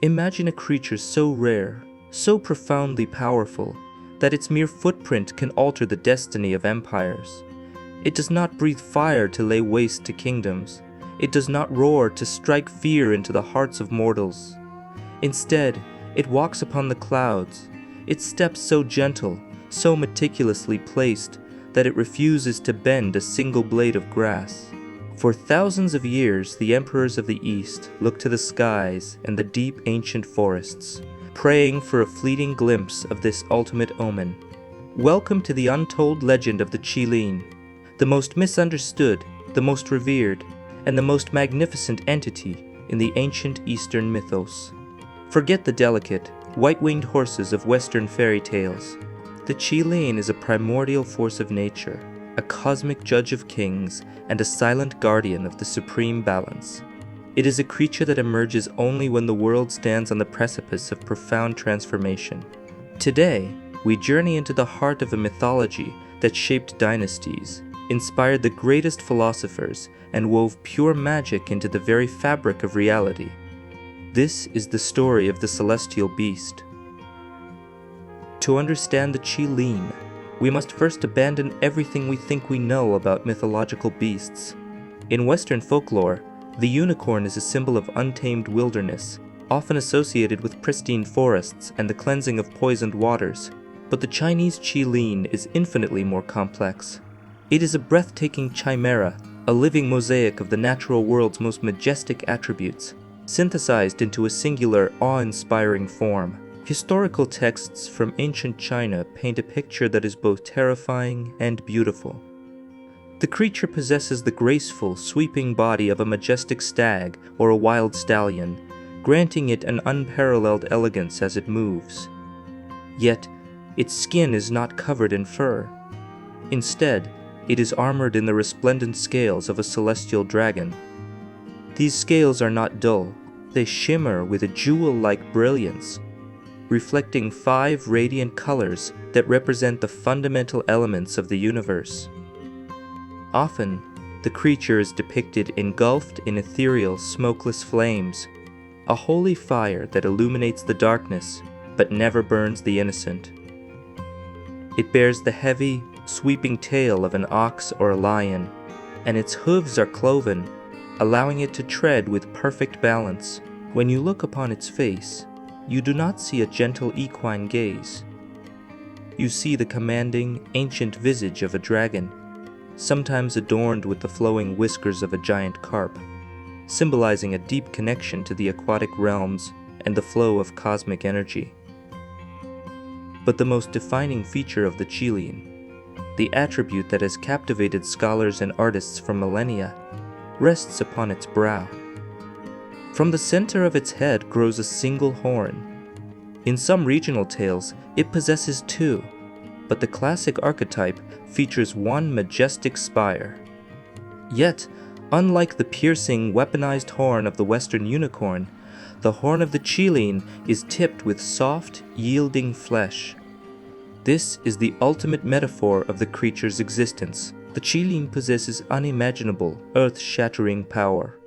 Imagine a creature so rare, so profoundly powerful, that its mere footprint can alter the destiny of empires. It does not breathe fire to lay waste to kingdoms. It does not roar to strike fear into the hearts of mortals. Instead, it walks upon the clouds, its steps so gentle, so meticulously placed, that it refuses to bend a single blade of grass. For thousands of years, the emperors of the East looked to the skies and the deep ancient forests, praying for a fleeting glimpse of this ultimate omen. Welcome to the untold legend of the Qilin, the most misunderstood, the most revered, and the most magnificent entity in the ancient Eastern mythos. Forget the delicate, white-winged horses of Western fairy tales. The Qilin is a primordial force of nature, a cosmic judge of kings, and a silent guardian of the supreme balance. It is a creature that emerges only when the world stands on the precipice of profound transformation. Today, we journey into the heart of a mythology that shaped dynasties, inspired the greatest philosophers, and wove pure magic into the very fabric of reality. This is the story of the celestial beast. To understand the Qilin, we must first abandon everything we think we know about mythological beasts. In Western folklore, the unicorn is a symbol of untamed wilderness, often associated with pristine forests and the cleansing of poisoned waters. But the Chinese Qilin is infinitely more complex. It is a breathtaking chimera, a living mosaic of the natural world's most majestic attributes, synthesized into a singular, awe-inspiring form. Historical texts from ancient China paint a picture that is both terrifying and beautiful. The creature possesses the graceful, sweeping body of a majestic stag or a wild stallion, granting it an unparalleled elegance as it moves. Yet, its skin is not covered in fur. Instead, it is armored in the resplendent scales of a celestial dragon. These scales are not dull. They shimmer with a jewel-like brilliance, reflecting 5 radiant colors that represent the fundamental elements of the universe. Often, the creature is depicted engulfed in ethereal, smokeless flames, a holy fire that illuminates the darkness but never burns the innocent. It bears the heavy, sweeping tail of an ox or a lion, and its hooves are cloven, allowing it to tread with perfect balance. When you look upon its face, you do not see a gentle equine gaze. You see the commanding, ancient visage of a dragon, sometimes adorned with the flowing whiskers of a giant carp, symbolizing a deep connection to the aquatic realms and the flow of cosmic energy. But the most defining feature of the Qilin, the attribute that has captivated scholars and artists for millennia, rests upon its brow. From the center of its head grows a single horn. In some regional tales, it possesses 2, but the classic archetype features one majestic spire. Yet, unlike the piercing, weaponized horn of the Western unicorn, the horn of the Qilin is tipped with soft, yielding flesh. This is the ultimate metaphor of the creature's existence. The Qilin possesses unimaginable, earth-shattering power.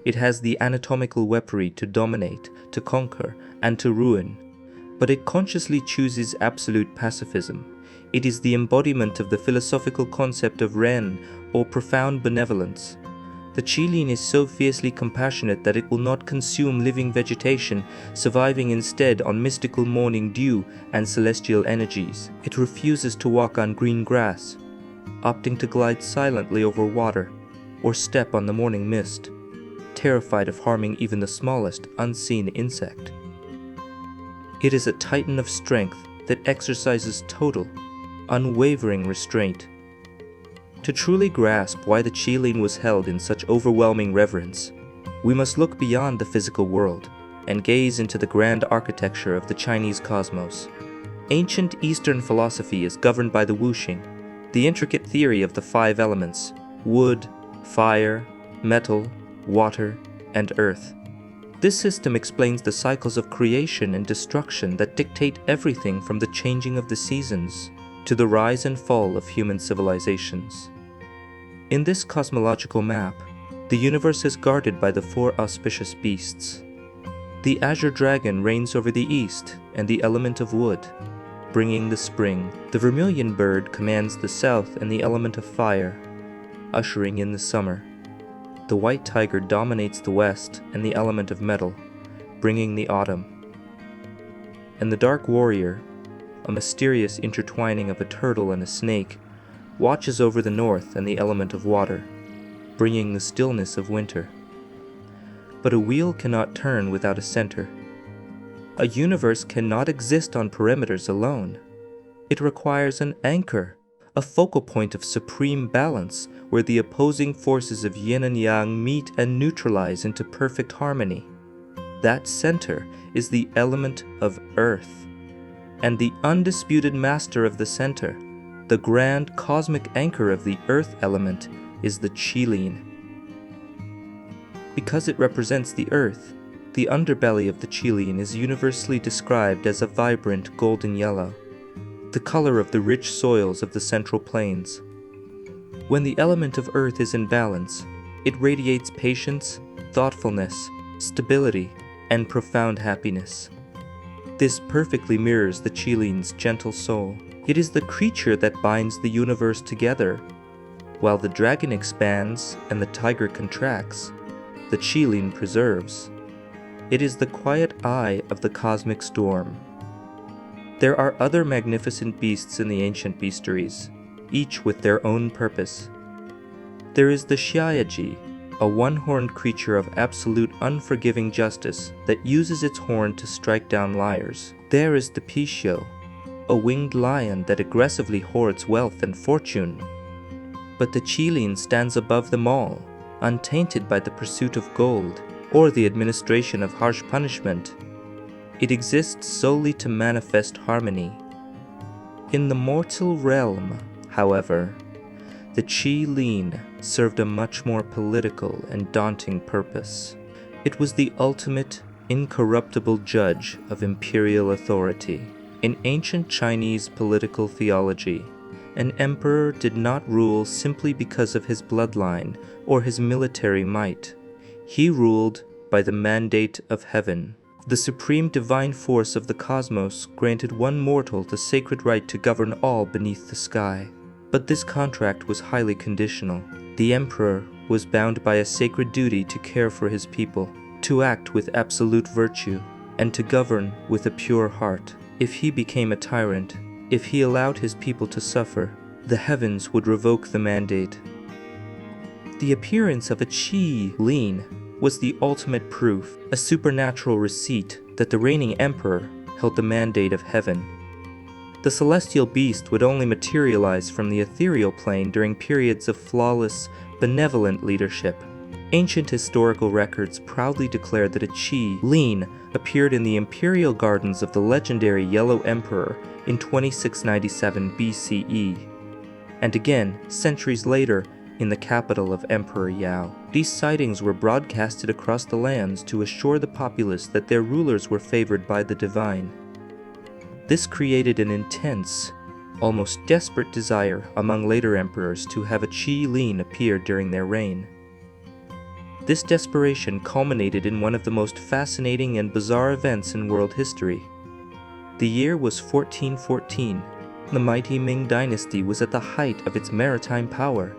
It has the anatomical weaponry to dominate, to conquer, and to ruin. But it consciously chooses absolute pacifism. It is the embodiment of the philosophical concept of Ren, or profound benevolence. The Qilin is so fiercely compassionate that it will not consume living vegetation, surviving instead on mystical morning dew and celestial energies. It refuses to walk on green grass, opting to glide silently over water, or step on the morning mist, terrified of harming even the smallest unseen insect. It is a titan of strength that exercises total, unwavering restraint. To truly grasp why the Qilin was held in such overwhelming reverence, we must look beyond the physical world and gaze into the grand architecture of the Chinese cosmos. Ancient Eastern philosophy is governed by the wuxing, the intricate theory of the 5 elements: wood, fire, metal, water, and earth. This system explains the cycles of creation and destruction that dictate everything from the changing of the seasons to the rise and fall of human civilizations. In this cosmological map, the universe is guarded by the 4 auspicious beasts. The azure dragon reigns over the east and the element of wood, bringing the spring. The vermilion bird commands the south and the element of fire, ushering in the summer. The white tiger dominates the west and the element of metal, bringing the autumn. And the dark warrior, a mysterious intertwining of a turtle and a snake, watches over the north and the element of water, bringing the stillness of winter. But a wheel cannot turn without a center. A universe cannot exist on perimeters alone. It requires an anchor, a focal point of supreme balance where the opposing forces of yin and yang meet and neutralize into perfect harmony. That center is the element of earth. And the undisputed master of the center, the grand cosmic anchor of the earth element, is the Qilin. Because it represents the earth, the underbelly of the Qilin is universally described as a vibrant golden yellow, the color of the rich soils of the central plains. When the element of earth is in balance, it radiates patience, thoughtfulness, stability, and profound happiness. This perfectly mirrors the Qilin's gentle soul. It is the creature that binds the universe together. While the dragon expands and the tiger contracts, the Qilin preserves. It is the quiet eye of the cosmic storm. There are other magnificent beasts in the ancient beasteries, each with their own purpose. There is the Xiaoji, a one-horned creature of absolute unforgiving justice that uses its horn to strike down liars. There is the Pishio, a winged lion that aggressively hoards wealth and fortune. But the Qilin stands above them all, untainted by the pursuit of gold or the administration of harsh punishment. It exists solely to manifest harmony. In the mortal realm, however, the Qilin served a much more political and daunting purpose. It was the ultimate, incorruptible judge of imperial authority. In ancient Chinese political theology, an emperor did not rule simply because of his bloodline or his military might. He ruled by the mandate of heaven. The supreme divine force of the cosmos granted one mortal the sacred right to govern all beneath the sky. But this contract was highly conditional. The emperor was bound by a sacred duty to care for his people, to act with absolute virtue, and to govern with a pure heart. If he became a tyrant, if he allowed his people to suffer, the heavens would revoke the mandate. The appearance of a Qilin was the ultimate proof, a supernatural receipt that the reigning emperor held the mandate of heaven. The celestial beast would only materialize from the ethereal plane during periods of flawless, benevolent leadership. Ancient historical records proudly declare that a Qilin appeared in the imperial gardens of the legendary Yellow Emperor in 2697 BCE, and again, centuries later, in the capital of Emperor Yao. These sightings were broadcasted across the lands to assure the populace that their rulers were favored by the divine. This created an intense, almost desperate desire among later emperors to have a Qilin appear during their reign. This desperation culminated in one of the most fascinating and bizarre events in world history. The year was 1414. The mighty Ming dynasty was at the height of its maritime power.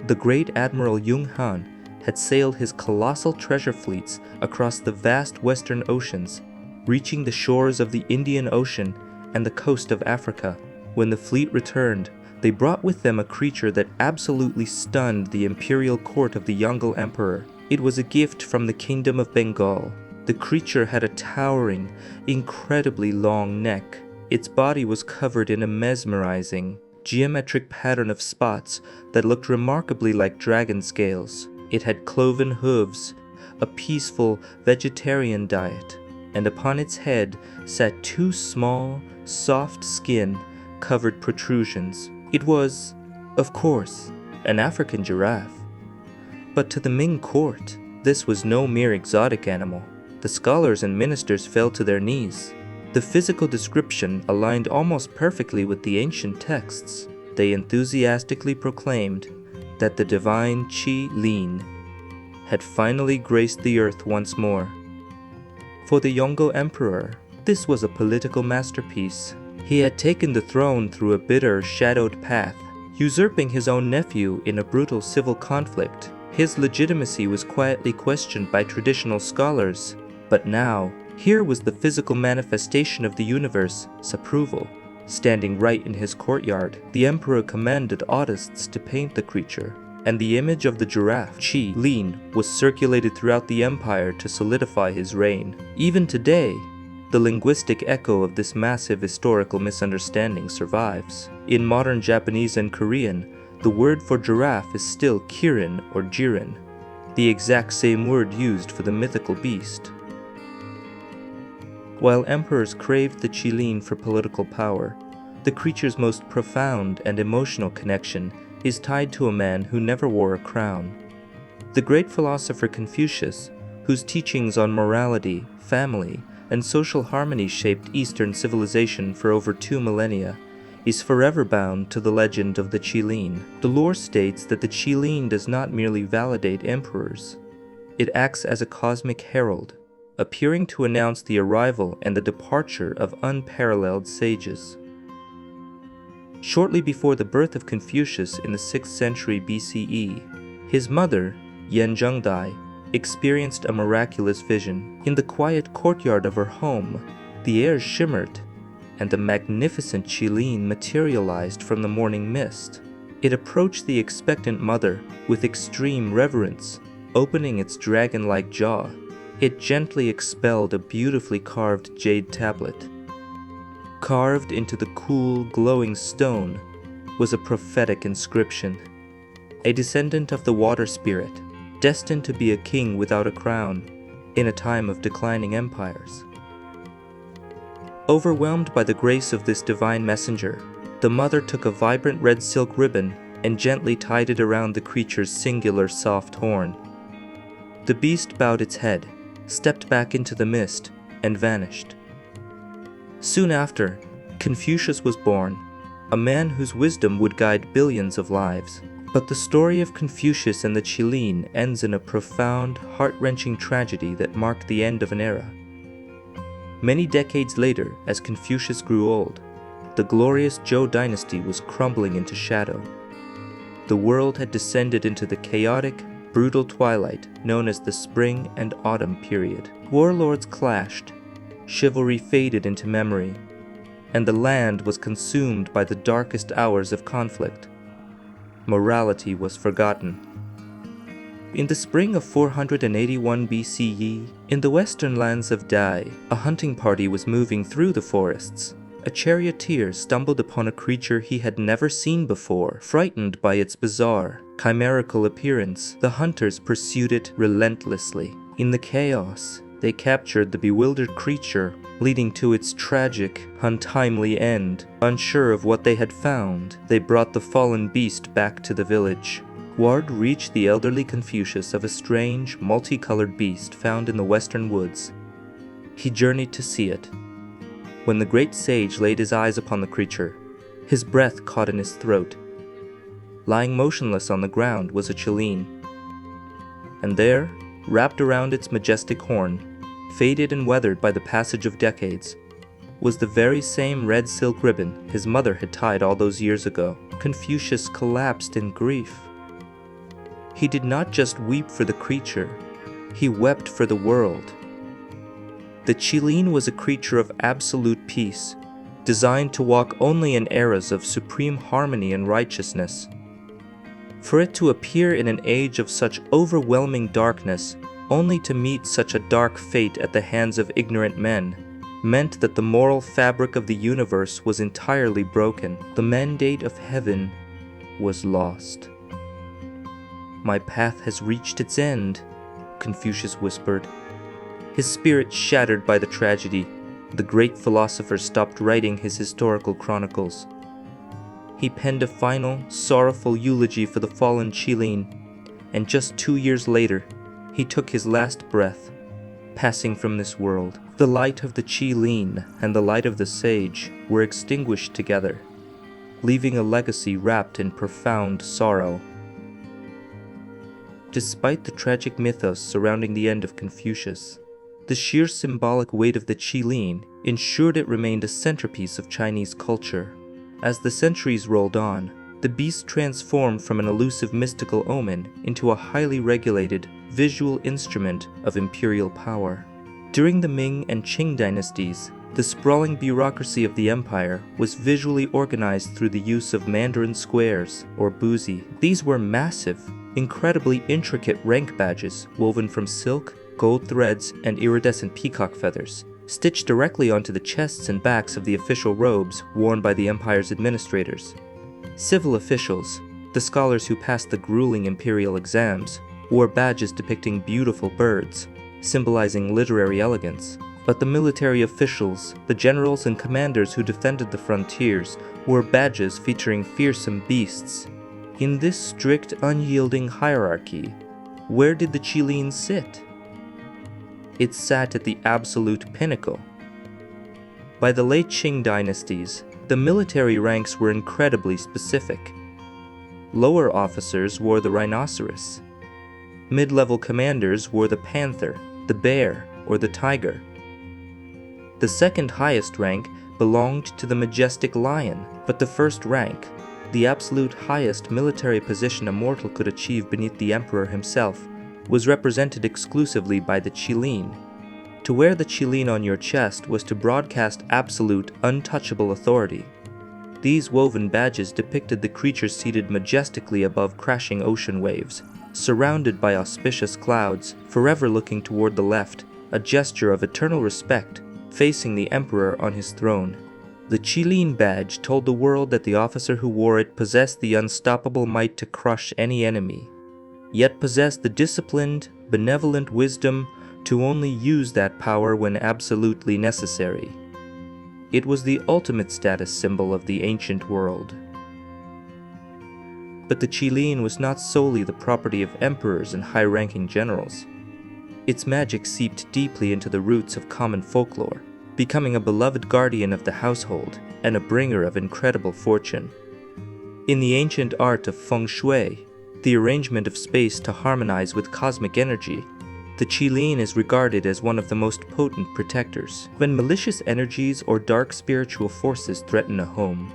The great Admiral Yung Han had sailed his colossal treasure fleets across the vast western oceans, reaching the shores of the Indian Ocean and the coast of Africa. When the fleet returned, they brought with them a creature that absolutely stunned the imperial court of the Yongle Emperor. It was a gift from the Kingdom of Bengal. The creature had a towering, incredibly long neck. Its body was covered in a mesmerizing, geometric pattern of spots that looked remarkably like dragon scales. It had cloven hooves, a peaceful vegetarian diet, and upon its head sat two small, soft skin-covered protrusions. It was, of course, an African giraffe. But to the Ming court, this was no mere exotic animal. The scholars and ministers fell to their knees. The physical description aligned almost perfectly with the ancient texts. They enthusiastically proclaimed that the divine Qilin had finally graced the earth once more. For the Yongle Emperor, this was a political masterpiece. He had taken the throne through a bitter, shadowed path, usurping his own nephew in a brutal civil conflict. His legitimacy was quietly questioned by traditional scholars. But now, here was the physical manifestation of the universe's approval. Standing right in his courtyard, the emperor commanded artists to paint the creature, and the image of the giraffe, Qilin, was circulated throughout the empire to solidify his reign. Even today, the linguistic echo of this massive historical misunderstanding survives. In modern Japanese and Korean, the word for giraffe is still Kirin or Jirin, the exact same word used for the mythical beast. While emperors craved the Qilin for political power, the creature's most profound and emotional connection is tied to a man who never wore a crown. The great philosopher Confucius, whose teachings on morality, family, and social harmony shaped Eastern civilization for over 2 millennia, is forever bound to the legend of the Qilin. The lore states that the Qilin does not merely validate emperors. It acts as a cosmic herald, appearing to announce the arrival and the departure of unparalleled sages. Shortly before the birth of Confucius in the 6th century BCE, his mother, Yan Zhengdai, experienced a miraculous vision. In the quiet courtyard of her home, the air shimmered, and a magnificent Qilin materialized from the morning mist. It approached the expectant mother with extreme reverence, opening its dragon-like jaw. It gently expelled a beautifully carved jade tablet. Carved into the cool, glowing stone was a prophetic inscription. A descendant of the water spirit, destined to be a king without a crown in a time of declining empires. Overwhelmed by the grace of this divine messenger, the mother took a vibrant red silk ribbon and gently tied it around the creature's singular soft horn. The beast bowed its head, stepped back into the mist, and vanished. Soon after, Confucius was born, a man whose wisdom would guide billions of lives. But the story of Confucius and the Qilin ends in a profound, heart-wrenching tragedy that marked the end of an era. Many decades later, as Confucius grew old, the glorious Zhou dynasty was crumbling into shadow. The world had descended into the chaotic, brutal twilight known as the Spring and Autumn period. Warlords clashed, chivalry faded into memory, and the land was consumed by the darkest hours of conflict. Morality was forgotten. In the spring of 481 BCE, in the western lands of Dai, a hunting party was moving through the forests. A charioteer stumbled upon a creature he had never seen before. Frightened by its bizarre, chimerical appearance, the hunters pursued it relentlessly. In the chaos, they captured the bewildered creature, leading to its tragic, untimely end. Unsure of what they had found, they brought the fallen beast back to the village. Word reached the elderly Confucius of a strange, multicolored beast found in the western woods. He journeyed to see it. When the great sage laid his eyes upon the creature, his breath caught in his throat. Lying motionless on the ground was a Qilin. And there, wrapped around its majestic horn, faded and weathered by the passage of decades, was the very same red silk ribbon his mother had tied all those years ago. Confucius collapsed in grief. He did not just weep for the creature, he wept for the world. The Qilin was a creature of absolute peace, designed to walk only in eras of supreme harmony and righteousness. For it to appear in an age of such overwhelming darkness, only to meet such a dark fate at the hands of ignorant men, meant that the moral fabric of the universe was entirely broken. The mandate of heaven was lost. "My path has reached its end," Confucius whispered. His spirit shattered by the tragedy, the great philosopher stopped writing his historical chronicles. He penned a final, sorrowful eulogy for the fallen Qilin, and just 2 years later, he took his last breath, passing from this world. The light of the Qilin and the light of the sage were extinguished together, leaving a legacy wrapped in profound sorrow. Despite the tragic mythos surrounding the end of Confucius, The sheer symbolic weight of the Qilin ensured it remained a centerpiece of Chinese culture. As the centuries rolled on, the beast transformed from an elusive mystical omen into a highly regulated, visual instrument of imperial power. During the Ming and Qing dynasties, the sprawling bureaucracy of the empire was visually organized through the use of Mandarin squares, or buzi. These were massive, incredibly intricate rank badges woven from silk, gold threads, and iridescent peacock feathers, stitched directly onto the chests and backs of the official robes worn by the empire's administrators. Civil officials, the scholars who passed the grueling imperial exams, wore badges depicting beautiful birds, symbolizing literary elegance. But the military officials, the generals and commanders who defended the frontiers, wore badges featuring fearsome beasts. In this strict, unyielding hierarchy, where did the Qilin sit? It sat at the absolute pinnacle. By the late Qing dynasties, the military ranks were incredibly specific. Lower officers wore the rhinoceros. Mid-level commanders wore the panther, the bear, or the tiger. The second highest rank belonged to the majestic lion, but the first rank, the absolute highest military position a mortal could achieve beneath the emperor himself, was represented exclusively by the Qilin. To wear the Qilin on your chest was to broadcast absolute, untouchable authority. These woven badges depicted the creature seated majestically above crashing ocean waves, surrounded by auspicious clouds, forever looking toward the left, a gesture of eternal respect, facing the emperor on his throne. The Qilin badge told the world that the officer who wore it possessed the unstoppable might to crush any enemy, yet possessed the disciplined, benevolent wisdom to only use that power when absolutely necessary. It was the ultimate status symbol of the ancient world. But the Qilin was not solely the property of emperors and high-ranking generals. Its magic seeped deeply into the roots of common folklore, becoming a beloved guardian of the household and a bringer of incredible fortune. In the ancient art of Feng Shui, the arrangement of space to harmonize with cosmic energy, the Qilin is regarded as one of the most potent protectors. When malicious energies or dark spiritual forces threaten a home,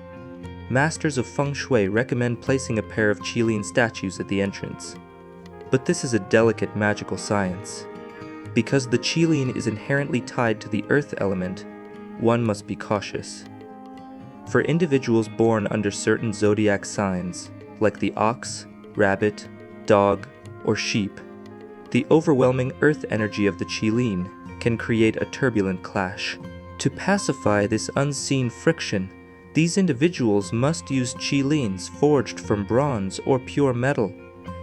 masters of Feng Shui recommend placing a pair of Qilin statues at the entrance. But this is a delicate magical science. Because the Qilin is inherently tied to the earth element, one must be cautious. For individuals born under certain zodiac signs, like the ox, rabbit, dog, or sheep, the overwhelming earth energy of the Qilin can create a turbulent clash. To pacify this unseen friction, these individuals must use Qilins forged from bronze or pure metal,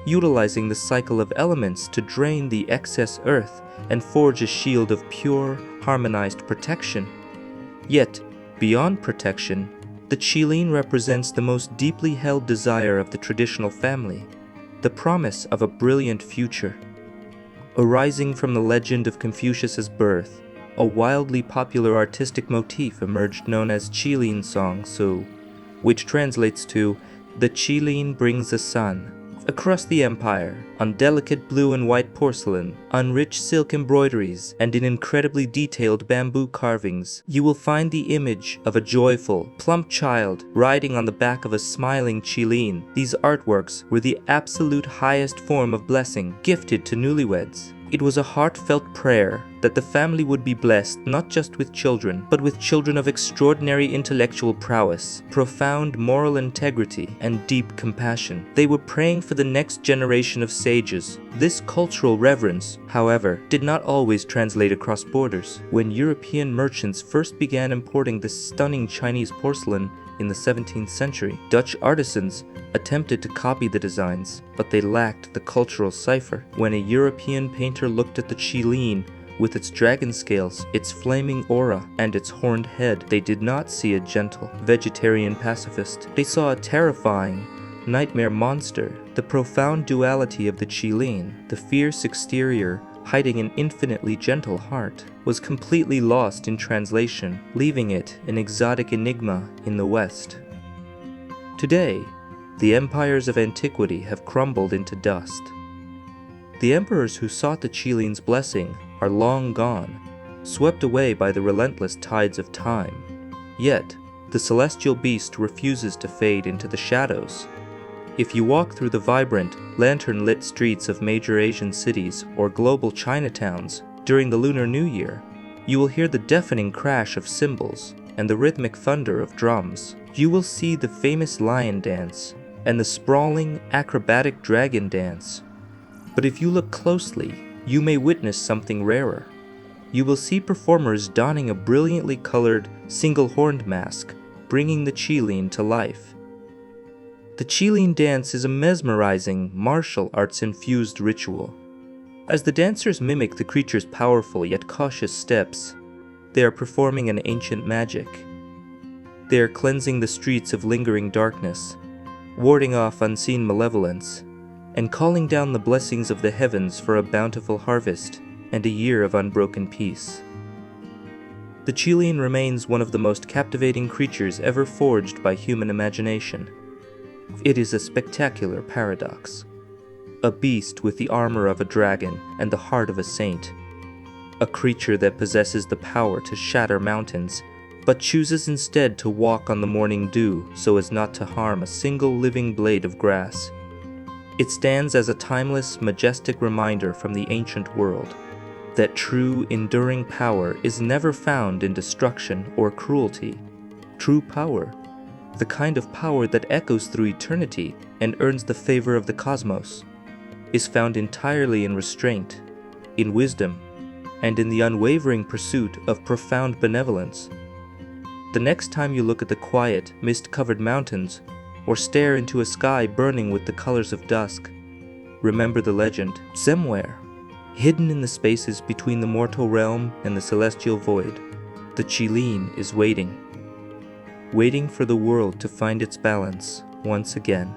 utilizing the cycle of elements to drain the excess earth and forge a shield of pure, harmonized protection. Yet, beyond protection, the Qilin represents the most deeply held desire of the traditional family, the promise of a brilliant future. Arising from the legend of Confucius's birth, a wildly popular artistic motif emerged known as Qilin Song Su, which translates to "The Qilin brings a sun." Across the empire, on delicate blue and white porcelain, on rich silk embroideries, and in incredibly detailed bamboo carvings, you will find the image of a joyful, plump child riding on the back of a smiling Qilin. These artworks were the absolute highest form of blessing gifted to newlyweds. It was a heartfelt prayer that the family would be blessed not just with children, but with children of extraordinary intellectual prowess, profound moral integrity, and deep compassion. They were praying for the next generation of sages. This cultural reverence, however, did not always translate across borders. When European merchants first began importing this stunning Chinese porcelain in the 17th century, Dutch artisans attempted to copy the designs, but they lacked the cultural cipher. When a European painter looked at the Qilin with its dragon scales, its flaming aura, and its horned head, they did not see a gentle, vegetarian pacifist. They saw a terrifying, nightmare monster. The profound duality of the Qilin, the fierce exterior hiding an infinitely gentle heart, was completely lost in translation, leaving it an exotic enigma in the West. Today, the empires of antiquity have crumbled into dust. The emperors who sought the Qilin's blessing are long gone, swept away by the relentless tides of time. Yet, the celestial beast refuses to fade into the shadows. If you walk through the vibrant, lantern-lit streets of major Asian cities or global Chinatowns during the Lunar New Year, you will hear the deafening crash of cymbals and the rhythmic thunder of drums. You will see the famous lion dance and the sprawling, acrobatic dragon dance. But if you look closely, you may witness something rarer. You will see performers donning a brilliantly colored, single-horned mask, bringing the Qilin to life. The Qilin dance is a mesmerizing, martial arts-infused ritual. As the dancers mimic the creature's powerful yet cautious steps, they are performing an ancient magic. They are cleansing the streets of lingering darkness, warding off unseen malevolence, and calling down the blessings of the heavens for a bountiful harvest and a year of unbroken peace. The Qilin remains one of the most captivating creatures ever forged by human imagination. It is a spectacular paradox. A beast with the armor of a dragon and the heart of a saint. A creature that possesses the power to shatter mountains, but chooses instead to walk on the morning dew so as not to harm a single living blade of grass. It stands as a timeless, majestic reminder from the ancient world that true, enduring power is never found in destruction or cruelty. True power, the kind of power that echoes through eternity and earns the favor of the cosmos, is found entirely in restraint, in wisdom, and in the unwavering pursuit of profound benevolence. The next time you look at the quiet, mist-covered mountains, or stare into a sky burning with the colors of dusk, remember the legend. Somewhere, hidden in the spaces between the mortal realm and the celestial void, the Qilin is waiting for the world to find its balance once again.